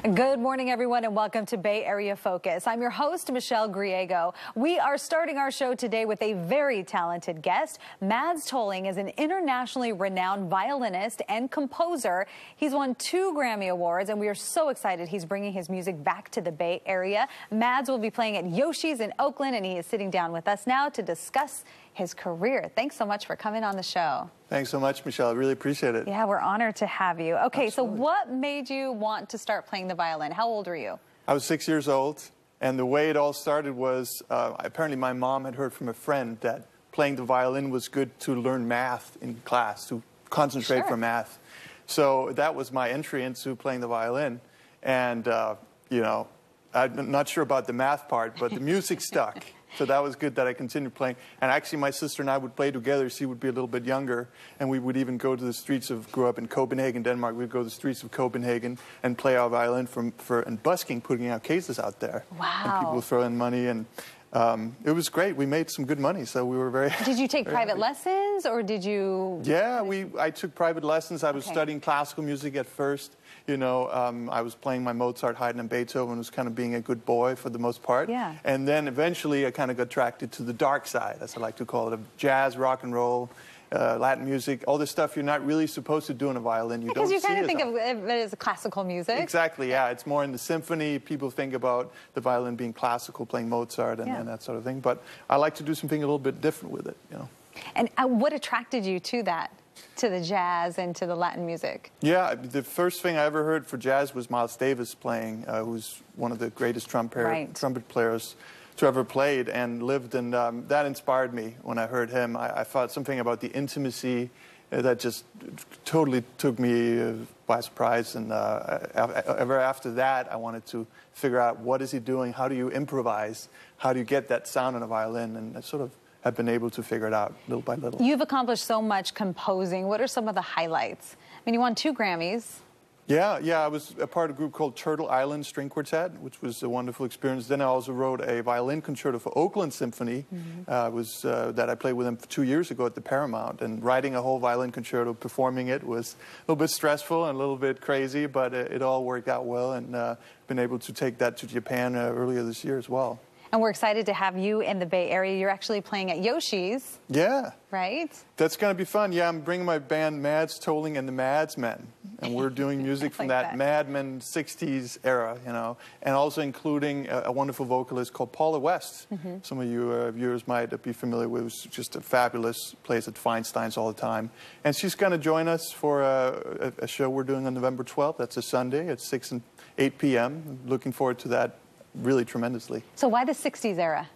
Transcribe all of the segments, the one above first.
Good morning, everyone, and welcome to Bay Area Focus. I'm your host, Michelle Griego. We are starting our show today with a very talented guest. Mads Tolling is an internationally renowned violinist and composer. He's won 2 Grammy Awards, and we are so excited he's bringing his music back to the Bay Area. Mads will be playing at Yoshi's in Oakland, and he is sitting down with us now to discuss his career. Thanks so much for coming on the show. Thanks so much, Michelle. I really appreciate it. Yeah, we're honored to have you. Okay, Absolutely. So what made you want to start playing the violin? How old were you? I was 6 years old, and the way it all started was apparently my mom had heard from a friend that playing the violin was good to learn math in class, to concentrate for math. So that was my entry into playing the violin. And, you know, I'm not sure about the math part, but the music stuck. So that was good that I continued playing. And actually, my sister and I would play together. She would be a little bit younger. And we would even go to the streets of, grew up in Copenhagen, Denmark. We'd go to the streets of Copenhagen and play our violin and busking, putting our cases out there. Wow. And people would throw in money. And it was great. We made some good money, so we were very Did you take private happy. lessons, or did you? Yeah, I took private lessons. I was studying classical music at first. You know, I was playing my Mozart, Haydn, and Beethoven, was kind of being a good boy for the most part. Yeah. And then eventually I kind of got attracted to the dark side, as I like to call it, of jazz, rock and roll, Latin music, all this stuff you're not really supposed to do on a violin. You don't see it. Because you kind of think of it as classical music. Exactly, yeah. It's more in the symphony. People think about the violin being classical, playing Mozart and that sort of thing. But I like to do something a little bit different with it, you know. And what attracted you to that? To the jazz and to the Latin music? Yeah, the first thing I ever heard for jazz was Miles Davis playing, who's one of the greatest trumpet players to ever played and lived, and that inspired me when I heard him. I thought something about the intimacy that just totally took me by surprise, and ever after that I wanted to figure out what is he doing, how do you improvise, how do you get that sound on a violin, and I sort of have been able to figure it out little by little. You've accomplished so much composing. What are some of the highlights? I mean, you won 2 Grammys. Yeah, I was a part of a group called Turtle Island String Quartet, which was a wonderful experience. Then I also wrote a violin concerto for Oakland Symphony, that I played with them 2 years ago at the Paramount. And writing a whole violin concerto, performing it, was a little bit stressful and a little bit crazy, but it all worked out well, and been able to take that to Japan earlier this year as well. And we're excited to have you in the Bay Area. You're actually playing at Yoshi's. Yeah. Right? That's going to be fun. Yeah, I'm bringing my band Mads Tolling and the Madsmen. And we're doing music from that Mad Men 60s era, you know, and also including a wonderful vocalist called Paula West. Some of you viewers might be familiar with. It's just a fabulous place at Feinstein's all the time. And she's going to join us for a show we're doing on November 12th. That's a Sunday at 6 and 8 p.m. Looking forward to that really tremendously. So why the 60s era?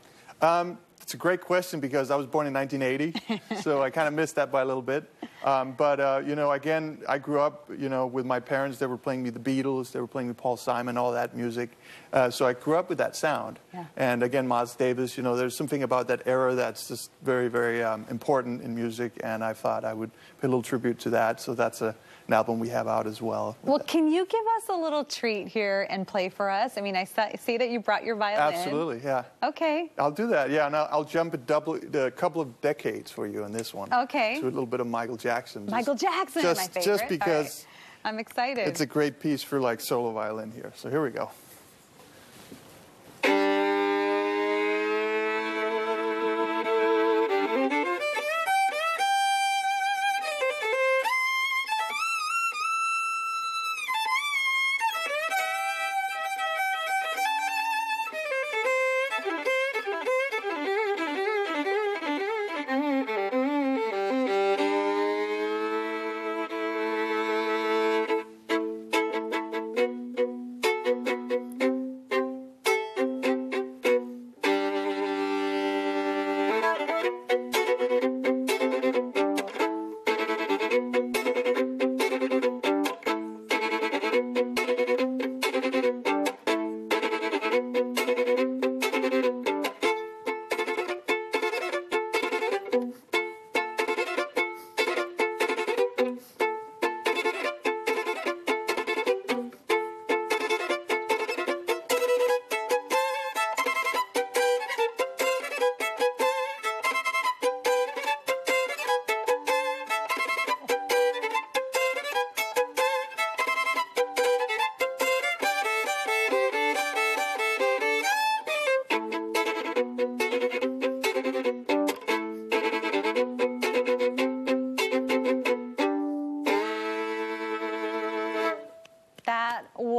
It's a great question because I was born in 1980, so I kind of missed that by a little bit. You know, again, I grew up, you know, with my parents. They were playing me the Beatles, they were playing me Paul Simon, all that music. So I grew up with that sound. Yeah. And again, Miles Davis, you know, there's something about that era that's just very, very important in music, and I thought I would pay a little tribute to that. So that's an album we have out as well. Well, can you give us a little treat here and play for us? I mean, I see that you brought your violin. Absolutely, yeah. Okay. I'll do that, yeah, and I'll jump a couple of decades for you in this one. Okay. To a little bit of Michael Jackson. Michael Jackson, my favorite. Just because I'm excited. It's a great piece for like solo violin here. So here we go.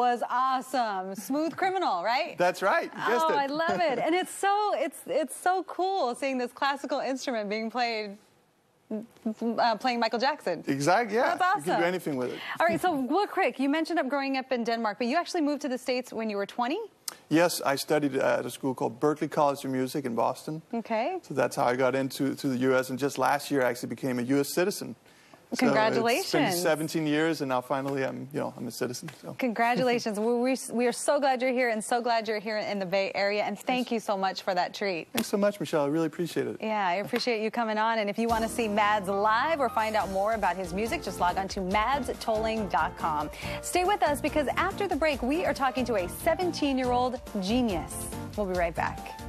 was awesome. Smooth Criminal, right? That's right. You guessed it. I love it. And it's so cool seeing this classical instrument being played, playing Michael Jackson. Exactly, yeah. That's awesome. You can do anything with it. All right, so real quick, you mentioned growing up in Denmark, but you actually moved to the States when you were 20? Yes, I studied at a school called Berklee College of Music in Boston. Okay. So that's how I got into the U.S. And just last year, I actually became a U.S. citizen. Congratulations. So it's been 17 years, and now finally I'm a citizen. So. Congratulations. We are so glad you're here, and so glad you're here in the Bay Area, and thank you so much for that treat. Thanks so much, Michelle. I really appreciate it. Yeah, I appreciate you coming on, and if you want to see Mads live or find out more about his music, just log on to madstolling.com. Stay with us, because after the break, we are talking to a 17-year-old genius. We'll be right back.